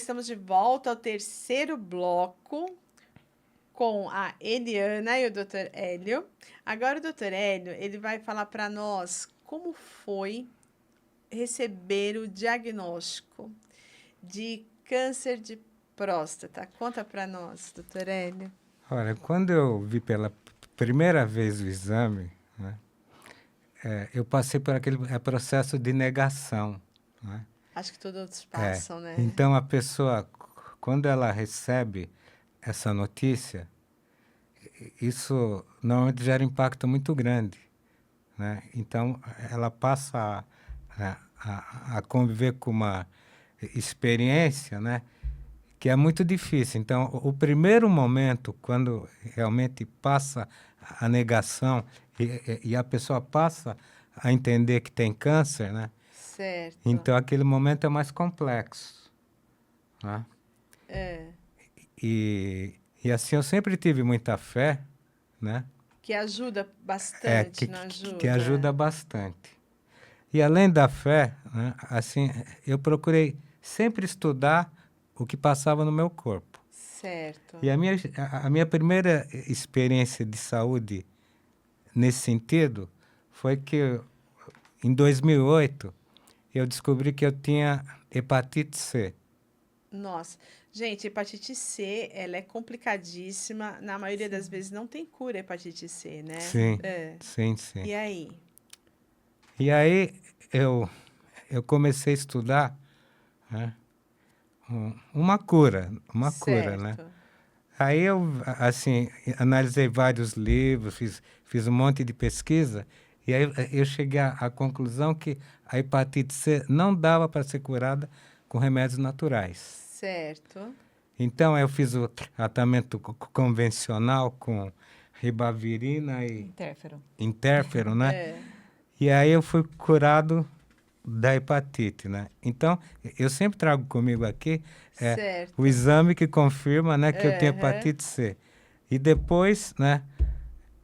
estamos de volta ao terceiro bloco com a Eliana e o Dr. Hélio. Agora o Dr. Hélio, ele vai falar para nós como foi receber o diagnóstico de câncer de próstata. Conta para nós, Dr. Hélio. Olha, quando eu vi pela primeira vez o exame, né, eu passei por aquele processo de negação, né? Acho que todos passam, né? Então, a pessoa, quando ela recebe essa notícia, isso normalmente gera impacto muito grande, né? Então, ela passa a conviver com uma experiência, né, que é muito difícil. Então, o primeiro momento, quando realmente passa a negação e a pessoa passa a entender que tem câncer, né? Certo. Então, aquele momento é mais complexo, né? E assim, eu sempre tive muita fé, né? Que ajuda bastante, não ajuda? Que ajuda bastante. E além da fé, né, assim, eu procurei sempre estudar o que passava no meu corpo. Certo. E a minha primeira experiência de saúde nesse sentido foi que, em 2008, eu descobri que eu tinha hepatite C. Nossa, gente, hepatite C, ela é complicadíssima. Na maioria das vezes não tem cura hepatite C, né? Sim, É. sim, sim. E aí? E aí eu comecei a estudar, né, uma cura, né? Certo. Aí eu, assim, analisei vários livros, fiz um monte de pesquisa, e aí eu cheguei à conclusão que a hepatite C não dava para ser curada com remédios naturais. Certo. Então, eu fiz o tratamento convencional com ribavirina e interferon, né? É. E aí eu fui curado da hepatite, né? Então, eu sempre trago comigo aqui Certo. o exame que confirma, né, que eu tenho hepatite C. E depois, né,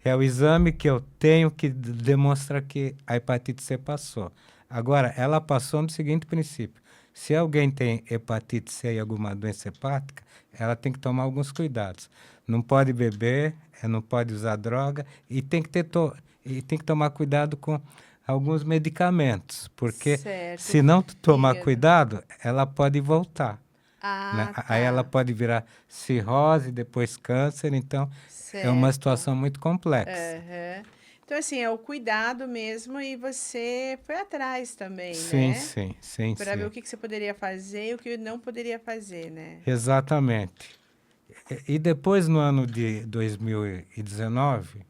é o exame que eu tenho que demonstra que a hepatite C passou. Agora, ela passou no seguinte princípio. Se alguém tem hepatite C e alguma doença hepática, ela tem que tomar alguns cuidados. Não pode beber, não pode usar droga e tem que tomar cuidado com alguns medicamentos, porque Certo. se não tomar Fígado. cuidado, ela pode voltar. Né? Ah, Aí ela tá. pode virar cirrose, depois câncer, então é uma Certo. situação muito complexa. Aham. Então, assim, é o cuidado mesmo e você foi atrás também, Sim, né? sim, sim, Para ver sim. o que que você poderia fazer e o que não poderia fazer, né? Exatamente. E depois, no ano de 2019,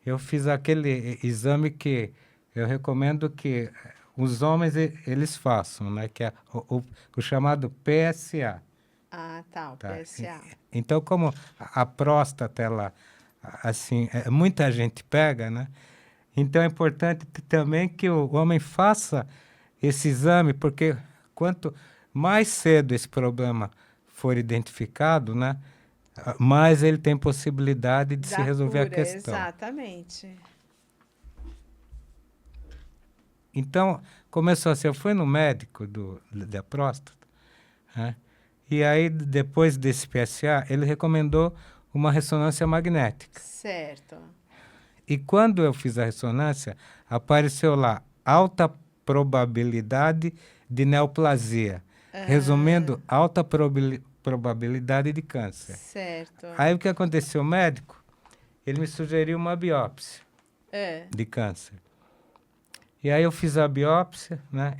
eu fiz aquele exame que eu recomendo que os homens eles façam, né? Que é o chamado PSA. Ah, tá, o Tá? PSA. Então, como a próstata, ela, assim, muita gente pega, né? Então, é importante também que o homem faça esse exame, porque quanto mais cedo esse problema for identificado, né? Mais ele tem possibilidade de se Da resolver a cura, questão. exatamente. Então, começou assim, eu fui no médico da próstata, né? E aí, depois desse PSA, ele recomendou uma ressonância magnética. Certo. E quando eu fiz a ressonância, apareceu lá alta probabilidade de neoplasia. Resumindo, alta probabilidade de câncer. Certo. Aí o que aconteceu? O médico, ele me sugeriu uma biópsia de câncer. E aí eu fiz a biópsia, né,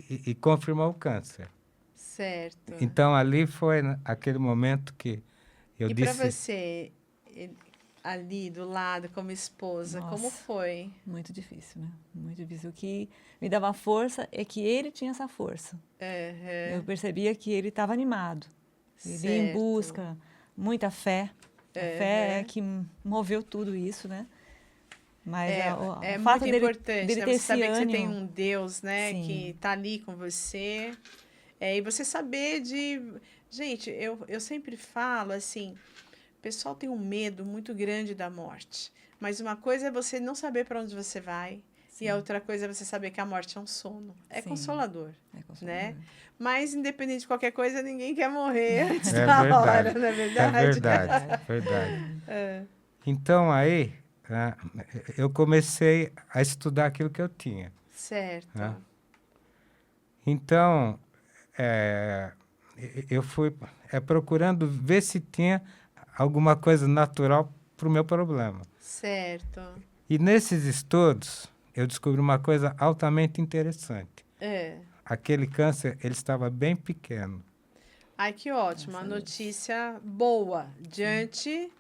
e confirmou o câncer. Certo. Então ali foi, né, aquele momento que eu E para disse... você, ali do lado como esposa, Nossa, como foi? muito difícil, né? Muito difícil. O que me dava força é que ele tinha essa força. Eu percebia que ele estava animado. Ele ia em Certo. busca, muita fé. A fé é que moveu tudo isso, né? Mas É o fato muito importante, dele né? ter Você esse saber que você tem ânimo. um Deus, né? Sim. Que tá ali com você. E você saber de... Gente, eu sempre falo assim, o pessoal tem um medo muito grande da morte. Mas uma coisa é você não saber para onde você vai. E a outra coisa é você saber que a morte é um sono. É Sim. consolador, É consolador. né? Mas, independente de qualquer coisa, ninguém quer morrer antes É da verdade. hora, não é verdade? É verdade, verdade. Então, aí, né, eu comecei a estudar aquilo que eu tinha. Certo. Né? Então, eu fui procurando ver se tinha alguma coisa natural para o meu problema. Certo. E nesses estudos, eu descobri uma coisa altamente interessante. Aquele câncer, ele estava bem pequeno. Ai, que ótimo. A notícia boa. Diante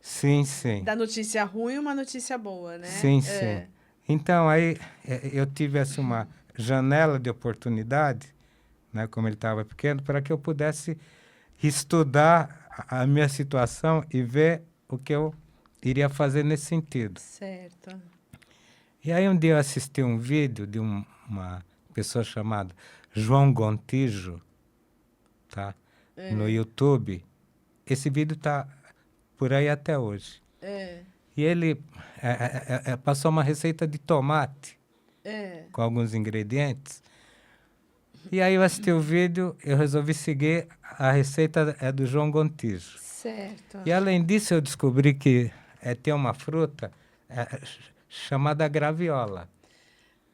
Sim, sim. da notícia ruim, uma notícia boa, né? Sim, sim. Então, aí, eu tive assim, uma janela de oportunidade, né, como ele estava pequeno, para que eu pudesse estudar a minha situação e ver o que eu iria fazer nesse sentido. Certo. E aí um dia eu assisti um vídeo de uma pessoa chamada João Gontijo, tá? No YouTube. Esse vídeo está por aí até hoje. E ele passou uma receita de tomate com alguns ingredientes. E aí eu assisti o vídeo, eu resolvi seguir a receita do João Gontijo. Certo. E além disso eu descobri que tem uma fruta chamada graviola.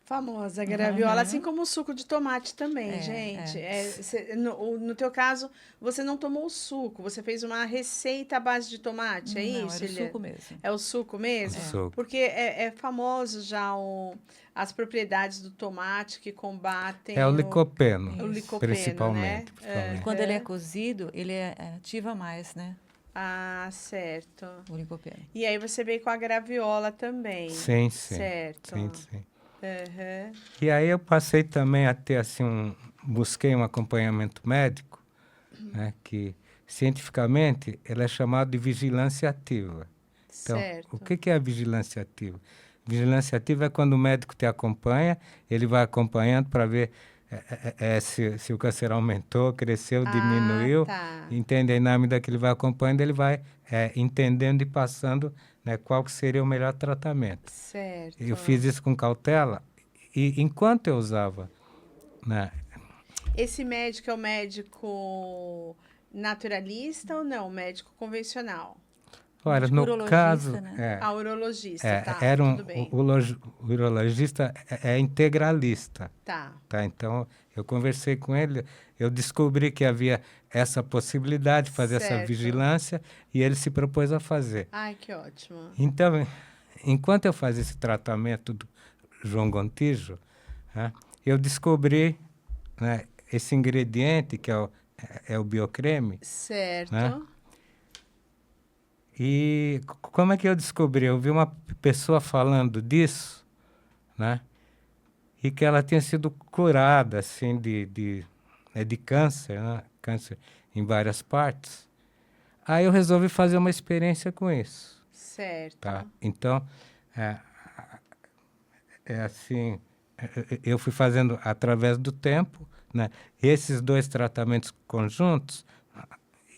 Famosa graviola, assim como o suco de tomate também, gente. No teu caso, você não tomou o suco, você fez uma receita à base de tomate, é não, isso? Era o suco mesmo. É o suco mesmo? Suco. Porque é famoso já as propriedades do tomate que combatem... É o licopeno, o licopeno, principalmente. né? Quando ele é cozido, ele ativa mais, né? Ah, certo. O licopeno. E aí você veio com a graviola também. Sim, sim. Certo. Sim, sim. Uhum. E aí eu passei também a ter assim busquei um acompanhamento médico, né, que cientificamente ele é chamado de vigilância ativa. Então, Certo. o que é a vigilância ativa? Vigilância ativa é quando o médico te acompanha, ele vai acompanhando para ver se o câncer aumentou, cresceu, diminuiu, tá. entende? Aí, na medida que ele vai acompanhando, ele vai entendendo e passando, né, qual que seria o melhor tratamento. Certo. Eu fiz isso com cautela e enquanto eu usava, né? Esse médico é o médico naturalista ou não? Médico convencional? Olha, Médico no urologista, caso, né? A urologista, tá, era tudo bem. o urologista integralista. Tá. Então, eu conversei com ele, eu descobri que havia essa possibilidade de fazer essa Certo. vigilância e ele se propôs a fazer. Ai, que ótimo. Então, enquanto eu fazia esse tratamento do João Gontijo, né, eu descobri, né, esse ingrediente que é o biocreme. Certo. Né? E como é que eu descobri? Eu vi uma pessoa falando disso, né? E que ela tinha sido curada, assim, de câncer, né? Câncer em várias partes. Aí eu resolvi fazer uma experiência com isso. Certo. Tá? Então, assim, eu fui fazendo através do tempo, né? Esses dois tratamentos conjuntos.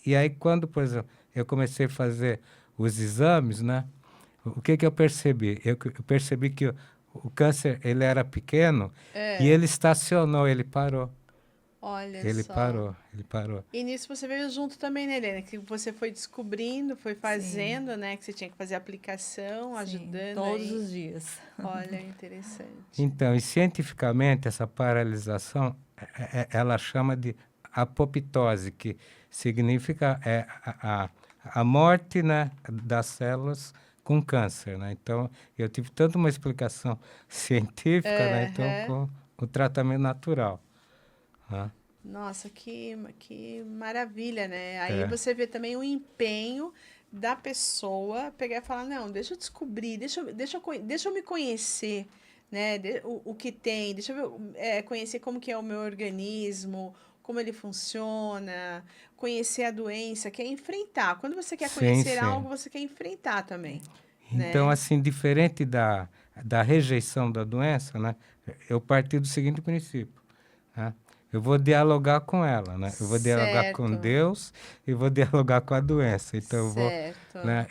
E aí, quando, por exemplo, eu comecei a fazer os exames, né? O que eu percebi? Eu percebi que o câncer, ele era pequeno e ele estacionou, ele parou. Olha Ele só. Ele parou. E nisso você veio junto também, né, Helena? Que você foi descobrindo, foi fazendo, né? Que você tinha que fazer aplicação, ajudando. Todos aí. os dias. Olha, interessante. Então, e cientificamente, essa paralisação, ela chama de apoptose, que significa a morte, né, das células com câncer, né? Então, eu tive tanto uma explicação científica, né, então, com o tratamento natural. Né? Nossa, que maravilha, né? Aí você vê também o empenho da pessoa pegar e falar, não, deixa eu descobrir, deixa eu me conhecer, né? O que tem, deixa eu conhecer como que é o meu organismo, como ele funciona, conhecer a doença, quer enfrentar. Quando você quer conhecer algo, você quer enfrentar também. Então, né? assim, diferente da rejeição da doença, né? Eu parti do seguinte princípio, né? Eu vou dialogar com ela, né? Eu vou dialogar com Deus e vou dialogar com a doença. Então,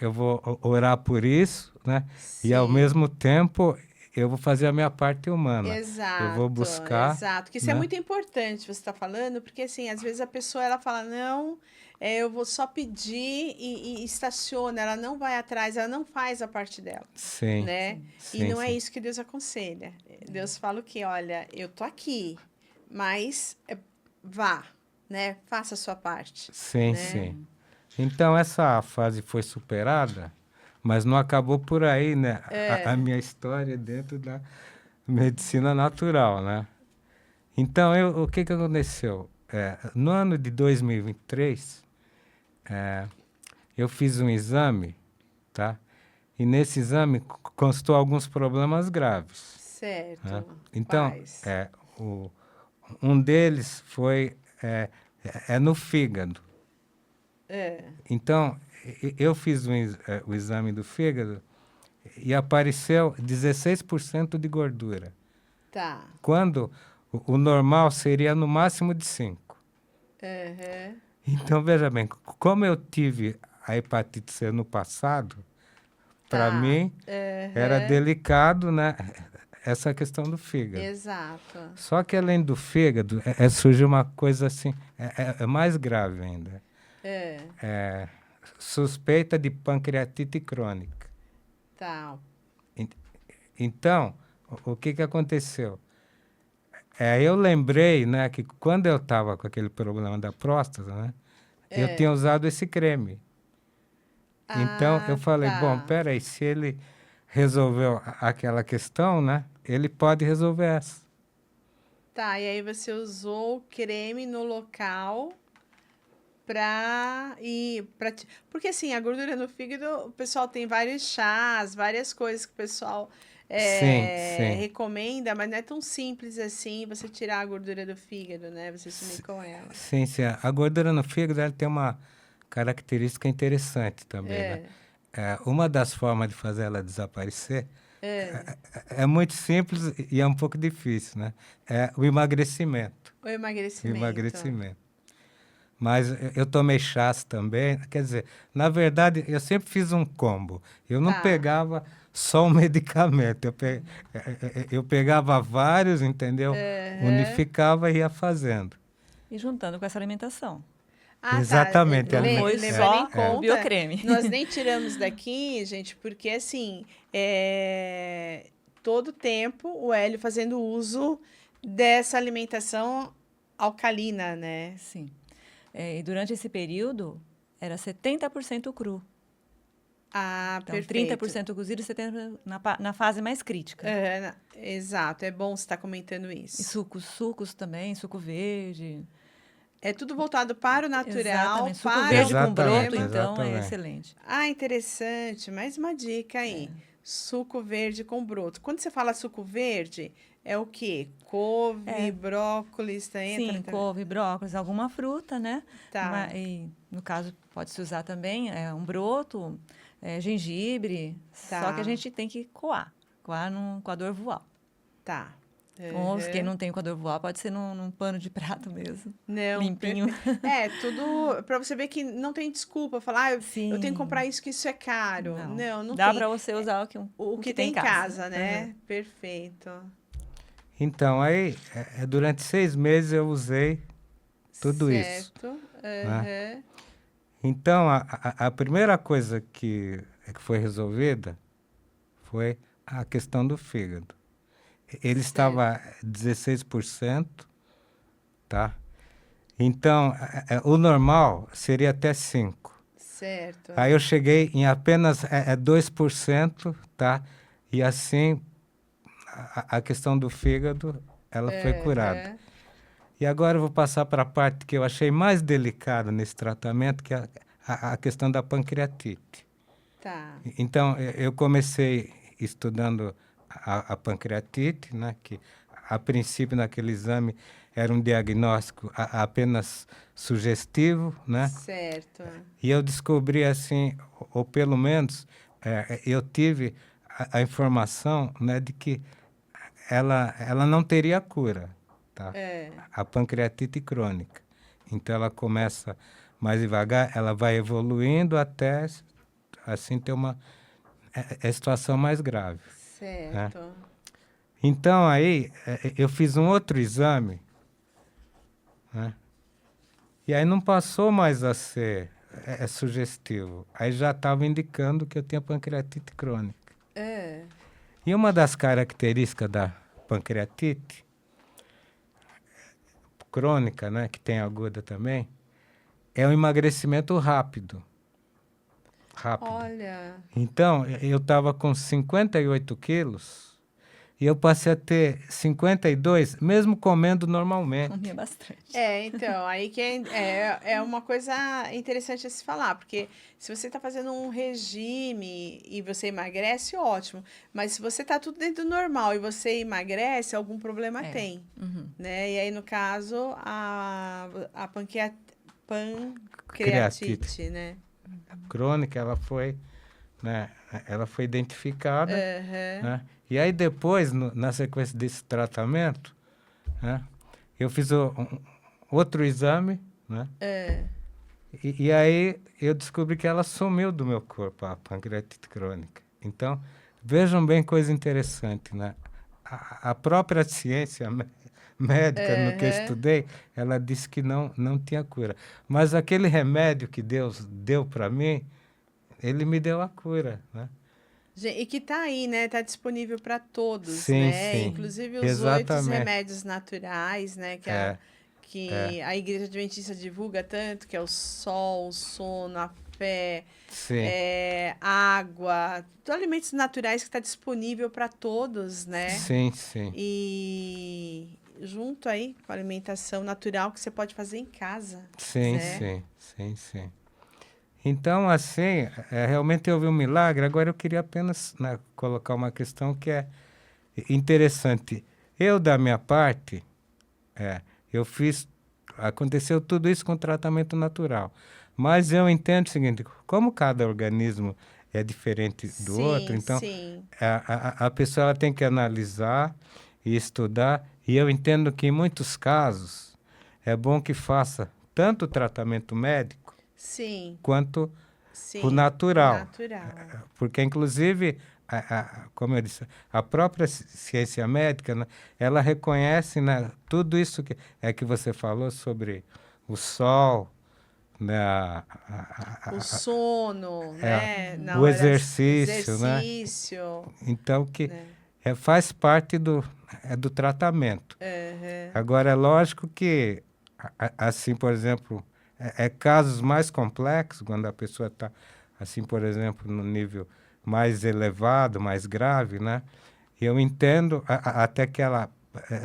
eu vou orar por isso, né? Sim. E, ao mesmo tempo, eu vou fazer a minha parte humana. Exato, eu vou buscar... Exato, que isso é muito importante você está falando, porque assim, às vezes a pessoa ela fala, não, eu vou só pedir e estaciona, ela não vai atrás, ela não faz a parte dela, sim, né? sim, E não é sim. isso que Deus aconselha. Deus fala o quê? Olha, eu tô aqui, mas vá, né? Faça a sua parte. Sim, né? sim. Então, essa fase foi superada, mas não acabou por aí, né? A minha história dentro da medicina natural, né? Então, o que aconteceu? No ano de 2023, eu fiz um exame, tá? E nesse exame constou alguns problemas graves. Certo. Né? Então, Quais? um deles foi no fígado. Então, eu fiz o exame do fígado e apareceu 16% de gordura. Tá. Quando o normal seria no máximo de 5%. Uhum. Então, veja bem, como eu tive a hepatite C no passado, para mim era delicado, né, essa questão do fígado. Exato. Só que além do fígado, surgiu uma coisa assim, é mais grave ainda. Suspeita de pancreatite crônica. Tá. Então, o que aconteceu? Eu lembrei, né, que quando eu estava com aquele problema da próstata, né, eu tinha usado esse creme. Então, eu falei, bom, peraí, se ele resolveu aquela questão, né, ele pode resolver essa. Tá, e aí você usou o creme no local porque assim, a gordura no fígado, o pessoal tem vários chás, várias coisas que o pessoal Sim. recomenda, mas não é tão simples assim você tirar a gordura do fígado, né? Você sumir com ela. Sim. A gordura no fígado ela tem uma característica interessante também, né? Uma das formas de fazer ela desaparecer é muito simples e é um pouco difícil, né? É o emagrecimento. O emagrecimento. O emagrecimento. Mas eu tomei chás também. Quer dizer, na verdade, eu sempre fiz um combo. Eu não pegava só um medicamento. Eu pegava vários, entendeu? Unificava e ia fazendo. E juntando com essa alimentação. Exatamente. Tá. Não foi só o biocreme. Nós nem tiramos daqui, gente, porque assim, todo tempo o Hélio fazendo uso dessa alimentação alcalina, né? Sim. E durante esse período, era 70% cru. Então, perfeito. 30% cozido e 70% na fase mais crítica. Exato, é bom você estar comentando isso. E sucos também, suco verde. É tudo voltado para o natural. Exatamente. Suco verde com broto, então, é excelente. Interessante. Mais uma dica aí. Suco verde com broto. Quando você fala suco verde, é o quê? Couve, brócolis, Sim, couve, brócolis, alguma fruta, né? Tá. E, no caso, pode-se usar também um broto, gengibre. Tá. Só que a gente tem que coar num coador voal. Tá. Ou quem não tem coador voal, pode ser num pano de prato mesmo. Não, limpinho. Tudo para você ver que não tem desculpa. Falar, eu tenho que comprar isso, que isso é caro. Não Dá tem. para você usar o que tem em casa, né? Perfeito. Então, aí, durante 6 meses eu usei tudo isso. Né? Então, a primeira coisa que foi resolvida foi a questão do fígado. Ele estava 16%, tá? Então, o normal seria até 5%. Certo. Aí eu cheguei em apenas 2%, tá? E assim, a questão do fígado, ela foi curada. E agora eu vou passar para a parte que eu achei mais delicada nesse tratamento, que é a questão da pancreatite. Tá. Então, eu comecei estudando a pancreatite, né, que a princípio naquele exame era um diagnóstico apenas sugestivo, né? Certo. E eu descobri assim, ou pelo menos eu tive a informação, né, de que ela não teria cura, tá? A pancreatite crônica. Então ela começa mais devagar, ela vai evoluindo até assim ter uma situação mais grave. Certo. Né? Então, aí, eu fiz um outro exame, né? E aí não passou mais a ser sugestivo. Aí já estava indicando que eu tinha pancreatite crônica. E uma das características da pancreatite crônica, né, que tem aguda também, é o emagrecimento rápido. Olha. Então, eu estava com 58 quilos e eu passei a ter 52, mesmo comendo normalmente. Comia bastante. Então, aí que é uma coisa interessante a se falar, porque se você está fazendo um regime e você emagrece, ótimo. Mas se você está tudo dentro do normal e você emagrece, algum problema tem. Né? E aí, no caso, a pancreatite, né? Crônica, ela foi identificada, né? E aí depois, na sequência desse tratamento, né, eu fiz outro exame, né? E aí eu descobri que ela sumiu do meu corpo, a pancreatite crônica. Então, vejam bem coisa interessante, né? A própria ciência médica, no que eu estudei, ela disse que não tinha cura. Mas aquele remédio que Deus deu para mim, ele me deu a cura, né? E que está aí, né? Está disponível para todos, sim, né? Sim. Inclusive os Exatamente. 8 remédios naturais, né? Que a Igreja Adventista divulga tanto, que é o sol, o sono, a fé, água, alimentos naturais que está disponível para todos, né? Sim, sim. E junto aí com a alimentação natural que você pode fazer em casa. Sim, né? sim. Então, assim, realmente houve um milagre. Agora eu queria apenas, né, colocar uma questão que é interessante. Eu, da minha parte, aconteceu tudo isso com tratamento natural. Mas eu entendo o seguinte, como cada organismo é diferente do outro, então a pessoa ela tem que analisar e estudar. E eu entendo que em muitos casos é bom que faça tanto o tratamento médico quanto o natural. Porque, inclusive, como eu disse, a própria ciência médica, né, ela reconhece, né, tudo isso que você falou sobre o sol, né, o sono, né, o exercício, né? Então, faz parte do tratamento. Agora, é lógico que, assim, por exemplo, casos mais complexos, quando a pessoa está, assim, por exemplo, no nível mais elevado, mais grave, né? Eu entendo até que ela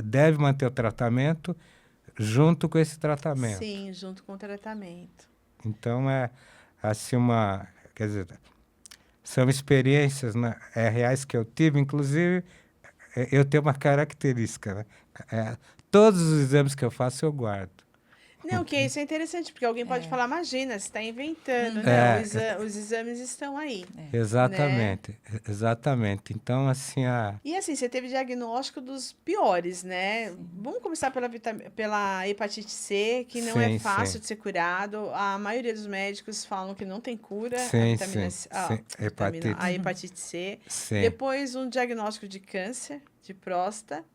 deve manter o tratamento junto com esse tratamento. Sim, junto com o tratamento. Então, assim, quer dizer, são experiências, né, reais que eu tive. Inclusive, eu tenho uma característica, né? Todos os exames que eu faço, eu guardo. Não, que isso é interessante, porque alguém pode falar, imagina, você está inventando. Não, os exames estão aí. Exatamente, né? Exatamente. Então, assim, E assim, você teve diagnóstico dos piores, né? Vamos começar pela hepatite C, que não é fácil de ser curado. A maioria dos médicos falam que não tem cura, a hepatite C. Depois, um diagnóstico de câncer de próstata.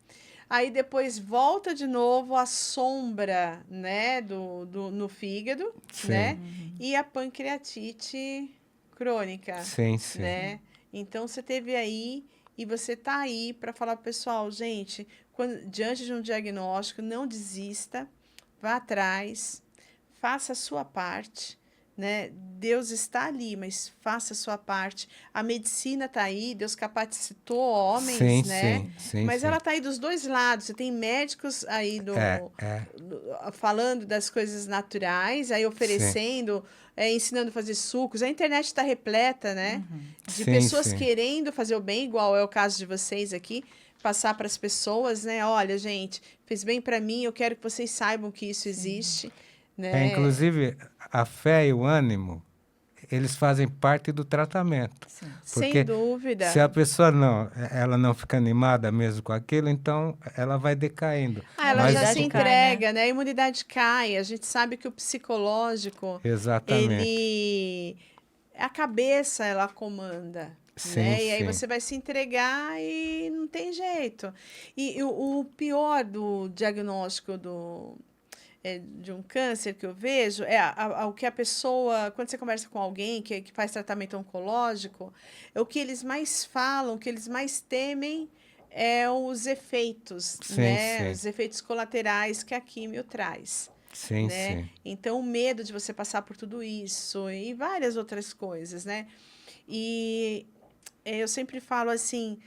Aí depois volta de novo a sombra, né, no fígado, né? E a pancreatite crônica, né? Então você teve aí e você tá aí para falar pro pessoal, gente, diante de um diagnóstico, não desista, vá atrás, faça a sua parte. Né? Deus está ali, mas faça a sua parte. A medicina está aí, Deus capacitou homens, né? Mas ela está aí dos dois lados. Você tem médicos aí falando das coisas naturais, aí oferecendo, ensinando a fazer sucos. A internet está repleta, né? De pessoas querendo fazer o bem, igual é o caso de vocês aqui, passar para as pessoas, né? Olha, gente, fez bem para mim, eu quero que vocês saibam que isso existe. Né? Inclusive, a fé e o ânimo, eles fazem parte do tratamento. Porque sem dúvida. Se a pessoa ela não fica animada mesmo com aquilo, então ela vai decaindo. Ela já se entrega, né? A imunidade cai. A gente sabe que o psicológico, a cabeça, ela comanda. Sim, né? E aí sim. você vai se entregar e não tem jeito. E o pior do diagnóstico de um câncer que eu vejo é o que a pessoa, quando você conversa com alguém que faz tratamento oncológico, é o que eles mais falam, o que eles mais temem é os efeitos, Sim, né? sim. Os efeitos colaterais que a químio traz, Sim, né? sim. Então, o medo de você passar por tudo isso e várias outras coisas, né? E eu sempre falo assim,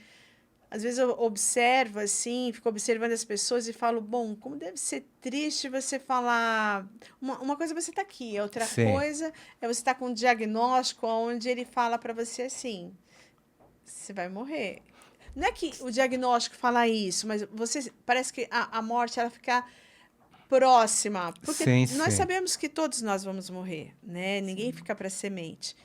às vezes eu observo assim, fico observando as pessoas e falo, bom, como deve ser triste você falar. Uma coisa é você estar aqui, a outra Sim. coisa é você estar com um diagnóstico onde ele fala para você assim: você vai morrer. Não é que o diagnóstico fala isso, mas você parece que a morte ela fica próxima, porque Sim, nós sim. sabemos que todos nós vamos morrer, né? Ninguém Sim. fica para semente.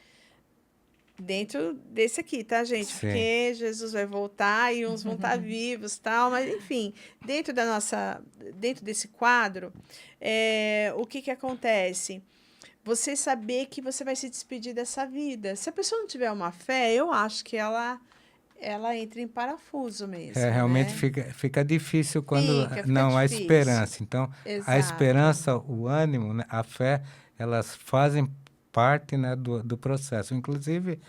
Dentro desse aqui, tá, gente? Sim. Porque Jesus vai voltar e uns vão estar vivos, tal, mas enfim, dentro desse quadro, o que acontece? Você saber que você vai se despedir dessa vida. Se a pessoa não tiver uma fé, eu acho que ela entra em parafuso mesmo, Realmente né? fica difícil quando Fica não há difícil. esperança. Então, a Exato. esperança, o ânimo, né, a fé, elas fazem parte, né, do processo. Inclusive,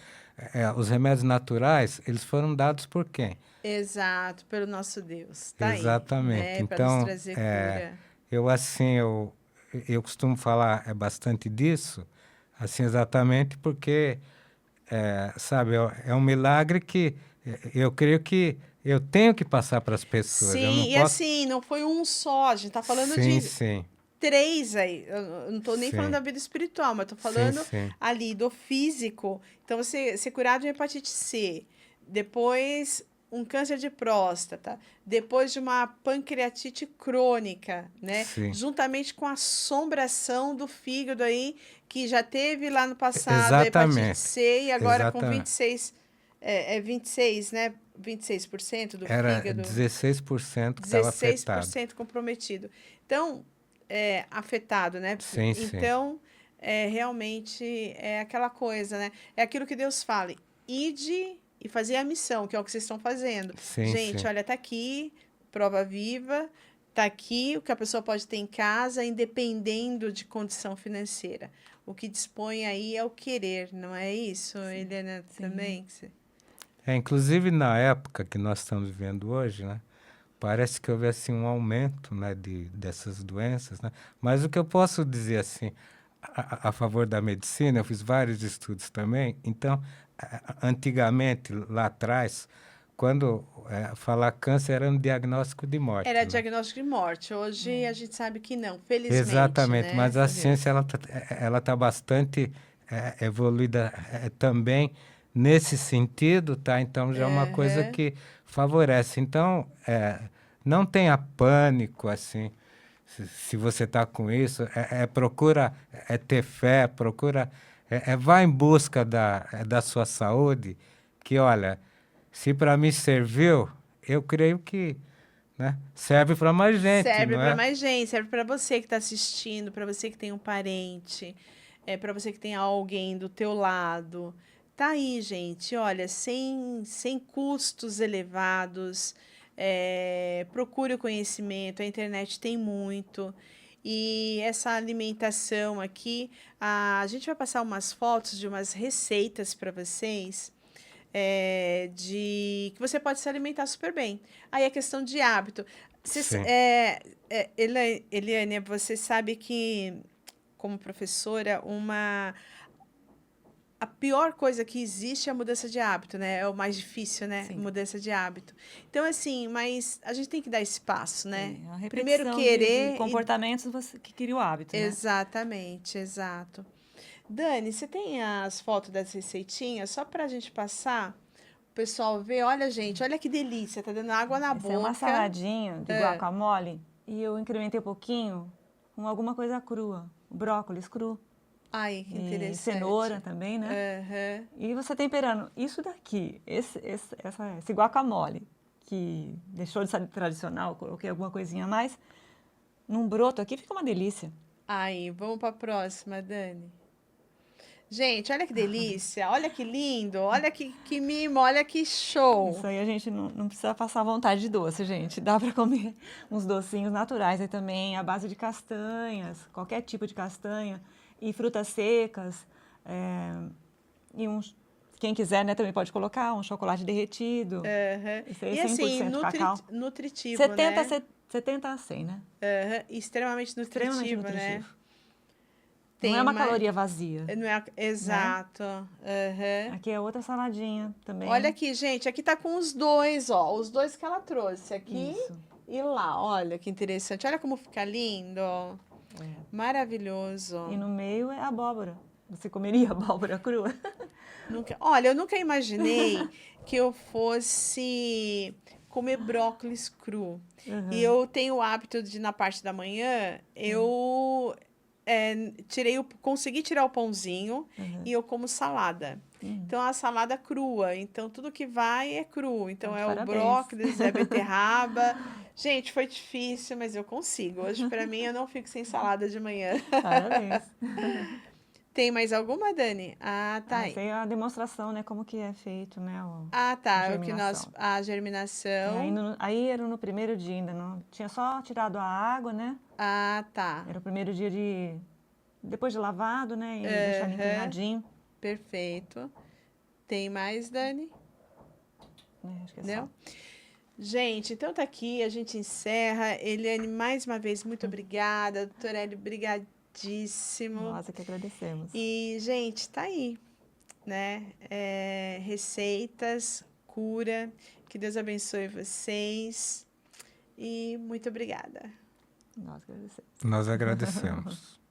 os remédios naturais, eles foram dados por quem? Exato, pelo nosso Deus. Tá aí, Exatamente. né? Para nos Então, trazer cura. eu assim, eu costumo falar bastante disso, assim, exatamente porque, sabe, é um milagre que eu creio que eu tenho que passar para as pessoas. Eu não Sim, e posso. assim, não foi um só, a gente tá falando Sim, de sim, três aí. Eu não tô nem falando sim, da vida espiritual, mas tô sim, falando sim. ali do físico. Então, você ser curado de hepatite C, depois um câncer de próstata, depois de uma pancreatite crônica, né? Sim. Juntamente com a assombração do fígado aí, que já teve lá no passado a hepatite Exatamente, C e agora com exatamente. 26, 26, né? 26% do Era fígado 16% que estava afetado. 16% comprometido. Então, afetado, né? Sim, sim, Então, realmente é aquela coisa, né? É aquilo que Deus fala, ide e fazer a missão, que é o que vocês estão fazendo. sim, Gente, sim. olha, tá aqui, prova viva, tá aqui o que a pessoa pode ter em casa, independendo de condição financeira. O que dispõe aí é o querer, não é isso, Sim. Helena, Sim. também? Inclusive na época que nós estamos vivendo hoje, né? Parece que houve assim um aumento, né, dessas doenças, né? Mas o que eu posso dizer assim, a favor da medicina, eu fiz vários estudos também. Então, antigamente, lá atrás, quando falar câncer era um diagnóstico de morte, Era né? diagnóstico de morte. Hoje a É. gente sabe que não, felizmente, Exatamente, né? mas a ciência ela tá bastante evoluída também nesse sentido, tá? Então já é uma coisa Aham. que favorece. Então não tenha pânico assim. Se você está com isso, procura ter fé, procura vá em busca da sua saúde, que olha, se para mim serviu, eu creio que, né, serve para mais gente, Serve não para é? mais gente, serve para você que está assistindo, para você que tem um parente, para você que tem alguém do teu lado. Tá aí, gente, olha, sem custos elevados, procure o conhecimento, a internet tem muito. E essa alimentação aqui, a gente vai passar umas fotos de umas receitas para vocês de que você pode se alimentar super bem. Aí a questão de hábito. Sim. Eliane, você sabe que, como professora, a pior coisa que existe é a mudança de hábito, né? É o mais difícil, né? Sim. Mudança de hábito. Então, assim, mas a gente tem que dar espaço, né? A Primeiro repetição de querer e. comportamentos que cria o hábito, né? Exatamente, exato. Dani, você tem as fotos das receitinhas só para a gente passar? O pessoal ver, olha, gente, olha que delícia, tá dando água na Esse é uma boca. saladinha de É. guacamole e eu incrementei um pouquinho com alguma coisa crua. Brócolis cru Ai, que e interessante. cenoura também, né? Aham. E você temperando isso daqui, esse guacamole, que deixou de ser tradicional, coloquei alguma coisinha a mais, num broto aqui fica uma delícia. Aí, vamos para a próxima, Dani. Gente, olha que delícia, olha que lindo, olha que mimo, olha que show. Isso aí a gente não precisa passar vontade de doce, gente. Dá para comer uns docinhos naturais aí também, à base de castanhas, qualquer tipo de castanha, e frutas secas, e quem quiser, né, também pode colocar um chocolate derretido. Isso aí E é 100% assim, cacau. nutritivo, 70, né? 70 a 100, né? Extremamente nutritivo, Extremamente né? nutritivo. Não é uma caloria vazia. Não é, exato. Aqui é outra saladinha também. Olha aqui, gente, aqui tá com os dois, ó. Os dois que ela trouxe aqui Isso. e lá. Olha que interessante. Olha como fica lindo. Maravilhoso. E no meio é abóbora. Você comeria abóbora crua? Olha, eu nunca imaginei que eu fosse comer brócolis cru. E eu tenho o hábito de, na parte da manhã, eu consegui tirar o pãozinho e eu como salada. Então, a salada crua. Então, tudo que vai é cru. Então, Parabéns. O brócolis, é beterraba. Gente, foi difícil, mas eu consigo. Hoje, para mim, eu não fico sem salada de manhã. Parabéns. Tem mais alguma, Dani? Ah, tá aí. Tem a demonstração, né? Como que é feito, né? Tá. A germinação. Aí era no primeiro dia ainda, não tinha só tirado a água, né? Ah, tá. Era o primeiro dia depois de lavado, né? E deixar inclinadinho. Perfeito. Tem mais, Dani? Acho que é só. Gente, então tá aqui, a gente encerra. Eliane, mais uma vez, muito obrigada. Doutor Hélio, obrigadíssimo. Nós é que agradecemos. E, gente, tá aí, né? Receitas, cura. Que Deus abençoe vocês. E muito obrigada. Nós agradecemos. Nós agradecemos.